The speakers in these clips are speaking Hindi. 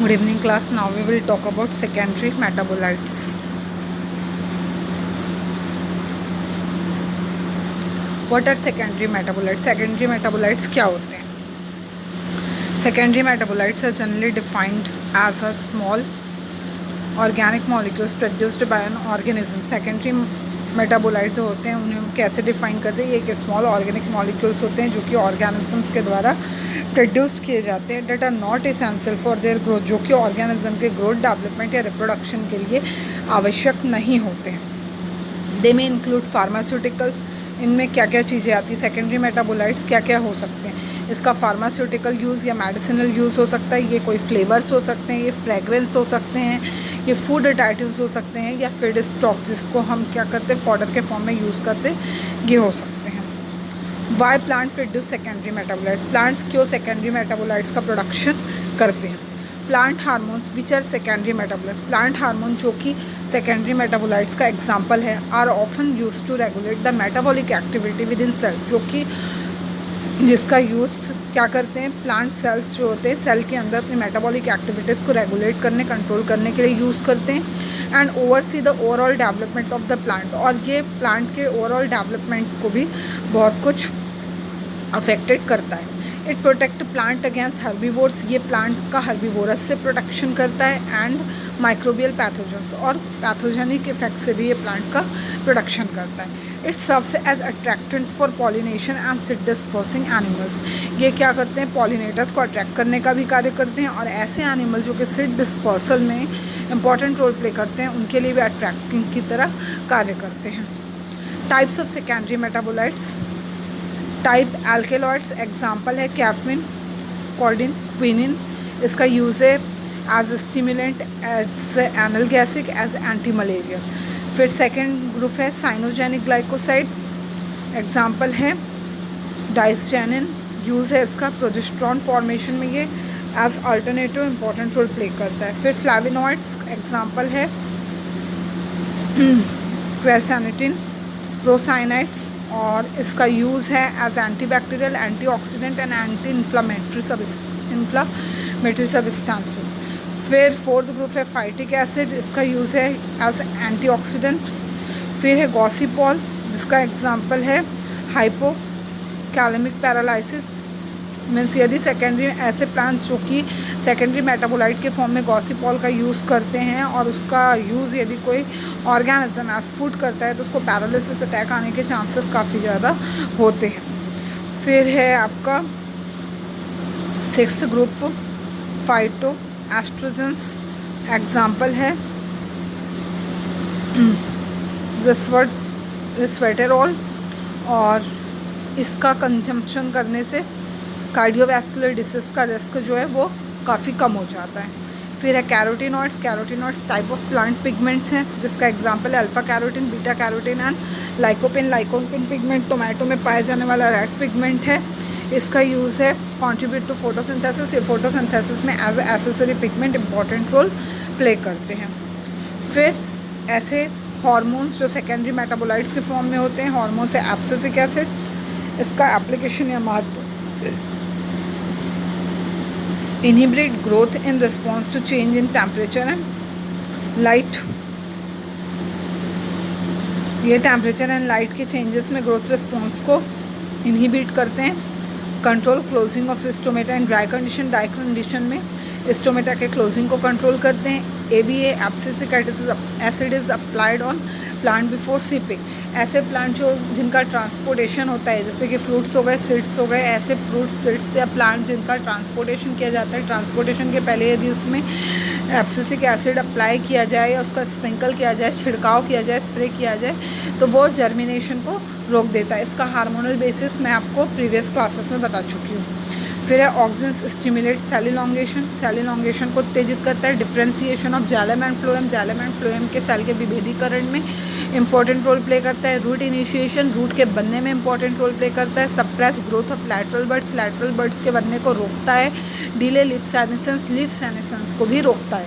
Good evening class. Now we will talk about secondary metabolites. What are secondary metabolites? Secondary metabolites क्या होते हैं? Secondary metabolites are generally defined as a small organic molecules produced by an organism. Secondary metabolite जो होते हैं उन्हें हम कैसे डिफाइन करते हैं? ये एक स्मॉल ऑर्गेनिक मॉलिक्यूल्स होते हैं जो कि ऑर्गेनिजम्स के द्वारा प्रोड्यूस्ड किए जाते हैं, that are not essential for their growth, जो कि ऑर्गेनिज्म के ग्रोथ, डेवलपमेंट या रिप्रोडक्शन के लिए आवश्यक नहीं होते हैं। दे में इंक्लूड फार्मास्यूटिकल्स। इनमें क्या क्या चीज़ें आती हैं? सेकेंडरी मेटाबोलाइट्स क्या क्या हो सकते हैं? इसका फार्मास्यूटिकल यूज़ या मेडिसिनल यूज़ हो सकता है, ये कोई फ्लेवर्स हो सकते हैं, ये फ्रेगरेंस हो सकते हैं, ये फूड एडाइटिव्स हो सकते हैं, या फीड स्टॉक जिसको हम क्या करते हैं फॉडर के फॉर्म में यूज़ करते हैं, ये हो सकते हैं। Why plant produce secondary metabolite? Plants क्यों सेकेंडरी मेटाबोलाइट्स का प्रोडक्शन करते हैं? Plant hormones which are secondary metabolites? Plant hormone जो कि सेकेंडरी मेटाबोलाइट्स का एग्जाम्पल है, are often use to regulate the metabolic activity within cell, जो कि जिसका यूज़ क्या करते हैं? प्लांट सेल्स जो होते हैं सेल के अंदर अपनी मेटाबॉलिक एक्टिविटीज़ को रेगुलेट करने, कंट्रोल करने के लिए यूज़ करते हैं। And oversee the overall development of the plant, और ये प्लांट के ओवरऑल डेवलपमेंट को भी बहुत कुछ अफेक्टेड करता है। It protect plant against herbivores, ये प्लांट का हर्बीवोरस से प्रोटेक्शन करता है। एंड माइक्रोबियल पैथोजेंस, और पैथोजेनिक इफेक्ट से भी ये प्लांट का प्रोटेक्शन करता है। It serves as attractants for pollination and seed dispersing animals, ये क्या करते हैं? पॉलिनेटर्स को अट्रैक्ट करने का भी कार्य करते हैं, और ऐसे एनिमल जो कि सीड डिस्पर्सल में इंपॉर्टेंट रोल प्ले करते हैं उनके लिए भी अट्रैक्टिंग की तरह कार्य करते हैं। Types of secondary metabolites. Type alkaloids, example है कैफीन, कोडिन, क्विनिन। इसका यूज़ है as stimulant, as analgesic, as anti malarial. फिर सेकेंड ग्रुप है साइनोजेनिक ग्लाइकोसाइड, एग्जाम्पल है डाइस्टेनिन, यूज़ है इसका प्रोजेस्टेरॉन फॉर्मेशन में, ये as alternative important role play करता है। फिर फ्लैविनॉइड्स, एग्जाम्पल है क्वेरसेनिटिन, प्रोसाइनाइड्स, और इसका यूज़ है as antibacterial, antioxidant and anti inflammatory substances. फिर फोर्थ ग्रुप है फाइटिक एसिड, इसका यूज़ है एज एंटीऑक्सीडेंट। फिर है गॉसिपॉल, जिसका एग्जांपल है हाइपोकैलेमिक पैरालिसिस। मीन्स यदि सेकेंडरी ऐसे प्लांट्स जो कि सेकेंडरी मेटाबोलाइट के फॉर्म में गॉसिपॉल का यूज़ करते हैं, और उसका यूज़ यदि कोई ऑर्गेनिज्म एज फूड करता है तो उसको पैरालिसिस अटैक आने के चांसेस काफ़ी ज़्यादा होते हैं। फिर है आपका sixth group phyto oestrogens, example है रिस्वेटेरॉल, और इसका कंजम्पशन करने से कार्डियोवैस्कुलर डिसीज का रिस्क जो है वो काफ़ी कम हो जाता है। फिर है carotenoids. Carotenoids type of plant pigments हैं, जिसका एग्जांपल है alpha carotene, beta carotene and lycopene. Lycopene pigment tomato में पाया जाने वाला रेड पिगमेंट है। इसका यूज़ है कॉन्ट्रीब्यूट टू फोटोसिंथेसिस, ये फोटोसिंथेसिस में as accessory pigment important role play करते हैं। फिर ऐसे हार्मोन्स जो सेकेंडरी मेटाबोलाइट्स के फॉर्म में होते हैं, हार्मोन्स है एब्सिसिक एसिड, इसका एप्लीकेशन या महत्व inhibit growth in response to change in temperature and light, ये टेम्परेचर एंड लाइट के चेंजेस में ग्रोथ रिस्पॉन्स को इनहिबिट करते हैं। Control closing of stomata in dry condition, dry condition में स्टोमेटा के क्लोजिंग को कंट्रोल करते हैं। ABA abscisic acid is applied on plant before seeping, ऐसे प्लांट जो जिनका ट्रांसपोर्टेशन होता है, जैसे कि फ्रूट्स हो गए, सीड्स हो गए, ऐसे फ्रूट्स सीड्स या प्लांट जिनका ट्रांसपोर्टेशन किया जाता है, ट्रांसपोर्टेशन के पहले यदि उसमें एब्सिसिक एसिड अप्लाई किया जाए या उसका स्प्रिंकल किया जाए, छिड़काव किया जाए, स्प्रे किया जाए, तो वो जर्मिनेशन को रोक देता है। इसका हार्मोनल बेसिस मैं आपको प्रीवियस क्लासेस में बता चुकी हूँ। फिर है auxins stimulate cell elongation, cell elongation को उत्तेजित करता है। Differentiation of xylem and phloem, xylem and phloem के सेल के विभेदीकरण में इंपॉर्टेंट रोल प्ले करता है। रूट इनिशिएशन, रूट के बनने में इंपॉर्टेंट रोल प्ले करता है। Suppress growth of lateral buds, lateral buds के बनने को रोकता है। डिले लीफ सेनेसेंस को भी रोकता है।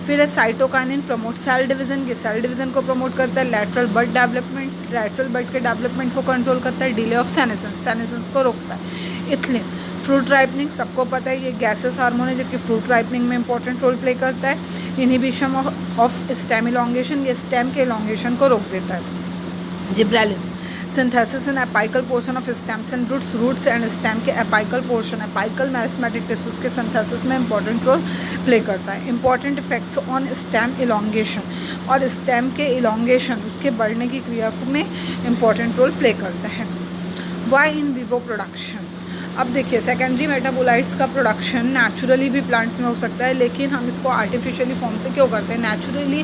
फिर है साइटोकाइनिन, प्रमोट सेल डिवीजन, ये सेल डिवीजन को प्रमोट करता है। लैटरल बड डेवलपमेंट, लैटरल बड के डेवलपमेंट को कंट्रोल करता है। डिले ऑफ सेनेसेंस को रोकता है। इथिलीन, फ्रूट राइपनिंग सबको पता है, ये गैसेस हार्मोन है जो कि फ्रूट राइपनिंग में इंपॉर्टेंट रोल प्ले करता है। इनहिबिशन ऑफ स्टेम इलोंगेशन, ये स्टेम के इलोंगेशन को रोक देता है। Gibberellins synthesis in apical portion of stems and roots, roots and stem के apical portion, apical meristematic tissues के सिंथेसिस में इंपॉर्टेंट रोल प्ले करता है। Important effects on stem elongation, और स्टेम के इलोंगेशन उसके बढ़ने की क्रिया में इंपॉर्टेंट रोल प्ले करता है। वाई इन विवो प्रोडक्शन, अब देखिए सेकेंडरी मेटाबोलाइट्स का प्रोडक्शन नेचुरली भी प्लांट्स में हो सकता है, लेकिन हम इसको आर्टिफिशियली फॉर्म से क्यों करते हैं? नेचुरली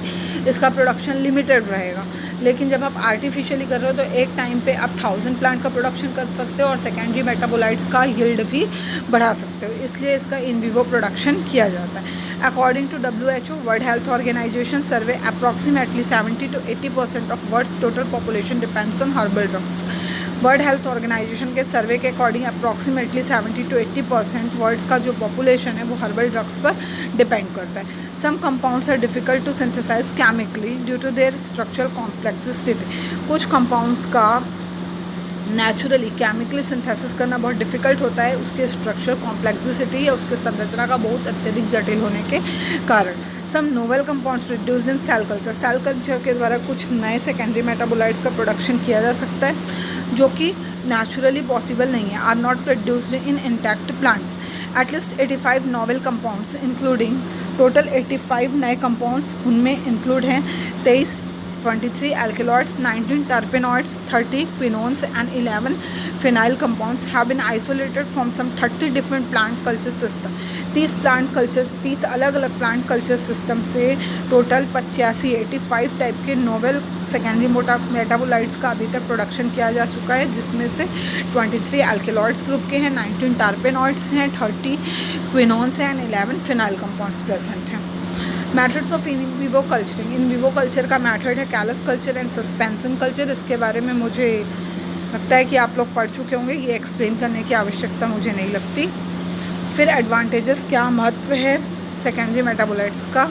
इसका प्रोडक्शन लिमिटेड रहेगा, लेकिन जब आप आर्टिफिशियली कर रहे हो तो एक टाइम पे आप 1000 प्लांट का प्रोडक्शन कर सकते हो और सेकेंडरी मेटाबोलाइट्स का यील्ड भी बढ़ा सकते हो, इसलिए इसका इन विवो प्रोडक्शन किया जाता है। According to WHO world health organization survey, approximately 70 to 80% of world total population depends on herbal drugs. World health organization के सर्वे के अकॉर्डिंग अप्रॉक्सीमेटली 70 to 80% वर्ल्ड्स का जो पॉपुलेशन है वो हर्बल ड्रग्स पर डिपेंड करता है। Some compounds are difficult to synthesize chemically due to their structural complexity, कुछ कंपाउंड्स का नेचुरली केमिकली सिंथेसिस करना बहुत डिफ़िकल्ट होता है, उसके स्ट्रक्चर कॉम्प्लेक्सिटी या उसके संरचना का बहुत अत्यधिक जटिल होने के कारण। Some novel compounds produced in cell culture, cell culture के द्वारा कुछ नए सेकेंडरी मेटाबोलाइट्स का प्रोडक्शन किया जा सकता है जो कि नेचुरली पॉसिबल नहीं है, are not produced in intact plants. At least 85 novel compounds including total 85 नए कंपाउंड्स, उनमें इंक्लूड हैं 23 alkaloids, 19 terpenoids, 30 quinones and 11 phenyl compounds have been isolated from some 30 different plant culture system। 30 अलग अलग प्लांट कल्चर सिस्टम से टोटल 85 टाइप के नोवेल सेकेंडरी मेटाबोलाइट्स का अभी तक प्रोडक्शन किया जा चुका है, जिसमें से 23 अल्केलॉइड्स ग्रुप के हैं, 19 टर्पेनॉइड्स हैं, 30 क्विनोन्स हैं एंड 11 फिनाइल कंपाउंड्स प्रेजेंट हैं। Methods of in vivo culturing, in vivo culture का मेथड है callus culture and suspension culture. इसके बारे में मुझे लगता है कि आप लोग पढ़ चुके होंगे, ये एक्सप्लेन करने की आवश्यकता मुझे नहीं लगती। फिर एडवांटेजेस, क्या महत्व है सेकेंडरी मेटाबोलाइट्स का,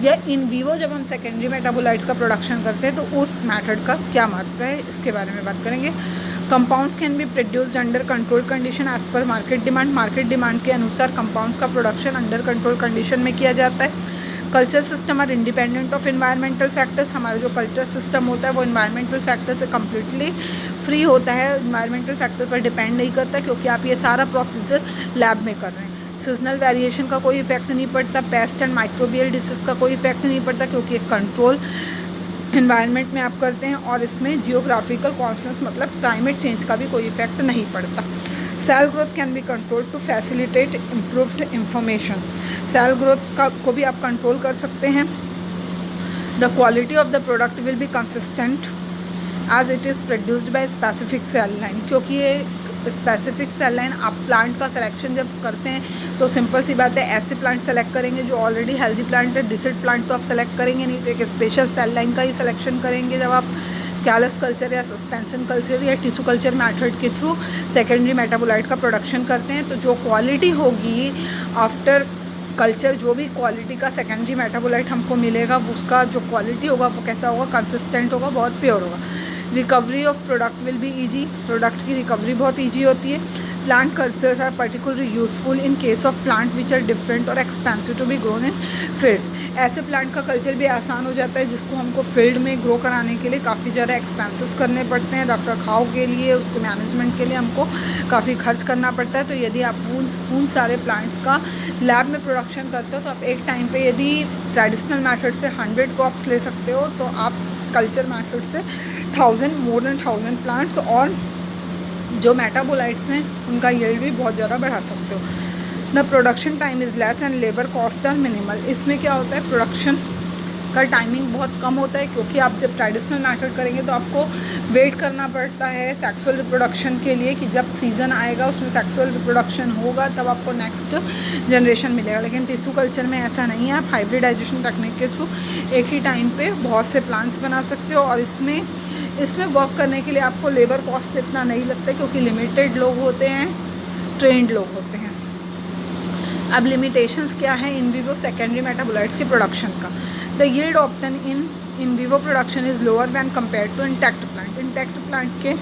या इन विवो जब हम सेकेंडरी मेटाबोलाइट्स का प्रोडक्शन करते हैं तो उस मेथड का क्या महत्व है, इसके बारे में बात करेंगे। Compounds can be produced under control condition as per market demand, market demand के अनुसार कंपाउंड्स का प्रोडक्शन अंडर कंट्रोल कंडीशन में किया जाता है। Culture system are independent of environmental factors, हमारा जो कल्चर सिस्टम होता है वो इन्वायरमेंटल फैक्टर से कम्प्लीटली फ्री होता है, इन्वायरमेंटल फैक्टर पर डिपेंड नहीं करता, क्योंकि आप ये सारा प्रोसीजर लैब में कर रहे हैं। सीजनल वेरिएशन का कोई इफेक्ट नहीं पड़ता, पेस्ट एंड माइक्रोबियल डिसीज का कोई इफेक्ट नहीं पड़ता, क्योंकि एक कंट्रोल इन्वायरमेंट में आप करते हैं, और इसमें जियोग्राफिकल कॉन्स्टेंट्स मतलब क्लाइमेट चेंज का भी कोई इफेक्ट नहीं पड़ता। Cell growth can be control to facilitate improved information, cell growth को भी आप कंट्रोल कर सकते हैं। The quality of the product will be consistent as it is produced by specific cell line, क्योंकि ये स्पेसिफिक सेल लाइन आप प्लांट का सिलेक्शन जब करते हैं तो सिंपल सी बात है, ऐसे प्लांट सेलेक्ट करेंगे जो ऑलरेडी हेल्दी प्लांट है, डिसीड प्लांट तो आप सेलेक्ट करेंगे नहीं, तो एक स्पेशल सेल लाइन का ही सिलेक्शन करेंगे जब आप कैलस कल्चर या सस्पेंशन कल्चर या टिश्यू कल्चर मेथड के थ्रू सेकेंडरी मेटाबोलाइट का प्रोडक्शन करते हैं। तो जो क्वालिटी होगी आफ्टर कल्चर, जो भी क्वालिटी का सेकेंडरी मेटाबोलाइट हमको मिलेगा उसका जो क्वालिटी होगा वो कैसा होगा, कंसिस्टेंट होगा, बहुत प्योर होगा। Recovery of product will be easy, product की रिकवरी बहुत ईजी होती है। Plant cultures are particularly useful in case of plant which are different or expensive to be grown in fields, ऐसे प्लांट का कल्चर भी आसान हो जाता है जिसको हमको फील्ड में ग्रो कराने के लिए काफ़ी ज़्यादा एक्सपेंसेस करने पड़ते हैं, रख रखाव के लिए, उसको मैनेजमेंट के लिए हमको काफ़ी खर्च करना पड़ता है। तो यदि आप उन सारे प्लांट्स का लैब में प्रोडक्शन करते हो तो आप एक टाइम पे यदि ट्रेडिशनल मेथड से 100 क्रॉप्स ले सकते हो, तो आप कल्चर मेथड से 1000 प्लांट्स और जो मेटाबोलाइट्स हैं उनका यील्ड भी बहुत ज़्यादा बढ़ा सकते हो। The production time is less and labour cost are minimal, इसमें क्या होता है, प्रोडक्शन का टाइमिंग बहुत कम होता है, क्योंकि आप जब ट्रेडिशनल मेथड करेंगे तो आपको वेट करना पड़ता है सेक्सुअल रिप्रोडक्शन के लिए कि जब सीज़न आएगा उसमें सेक्सुअल रिप्रोडक्शन होगा तब आपको नेक्स्ट जनरेशन मिलेगा। लेकिन टिश्यू कल्चर में ऐसा नहीं है, आप हाइब्रिडाइजेशन टेक्निक के थ्रू एक ही टाइम पे बहुत से प्लांट्स बना सकते हो, और इसमें वर्क करने के लिए आपको लेबर कॉस्ट इतना नहीं लगता, क्योंकि लिमिटेड लोग होते हैं, ट्रेंड लोग होते हैं। अब लिमिटेशंस क्या है इन विवो सेकेंडरी मेटाबोलाइट्स के प्रोडक्शन का। The yield obtain in vivo production is lower than compare to intact plant, intact plant के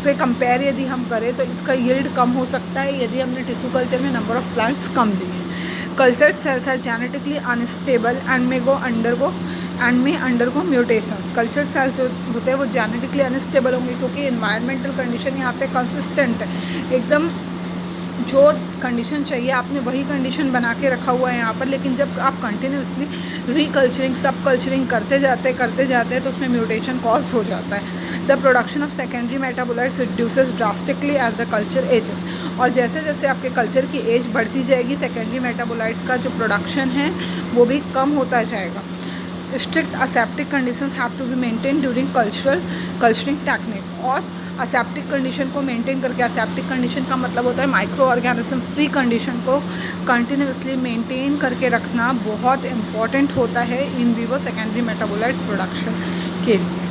पे कंपेयर यदि हम करें तो इसका यील्ड कम हो सकता है यदि हमने टिश्यू कल्चर में नंबर ऑफ प्लांट्स कम दिए। Cultured cells are genetically unstable and may undergo mutation. Culture cells जो होते हैं वो जेनेटिकली अनस्टेबल होंगे क्योंकि इन्वायरमेंटल कंडीशन यहाँ पे कंसिस्टेंट है, एकदम जो कंडीशन चाहिए आपने वही कंडीशन बना के रखा हुआ है यहाँ पर। लेकिन जब आप कंटिन्यूसली रिकल्चरिंग सब कल्चरिंग करते जाते हैं तो उसमें म्यूटेशन कॉज हो जाता है। The production of secondary metabolites reduces drastically as the culture age. और जैसे जैसे आपके कल्चर की एज बढ़ती जाएगी सेकेंडरी मेटाबोलाइट्स का जो प्रोडक्शन है वो भी कम होता जाएगा। Strict aseptic conditions have to be maintain during culturing technique. और असेप्टिक कंडीशन को मेंटेन करके, असेप्टिक कंडीशन का मतलब होता है माइक्रो ऑर्गेनिज्म फ्री कंडीशन को कंटिन्यूसली मेंटेन करके रखना बहुत इम्पॉर्टेंट होता है in vivo secondary metabolites production के लिए।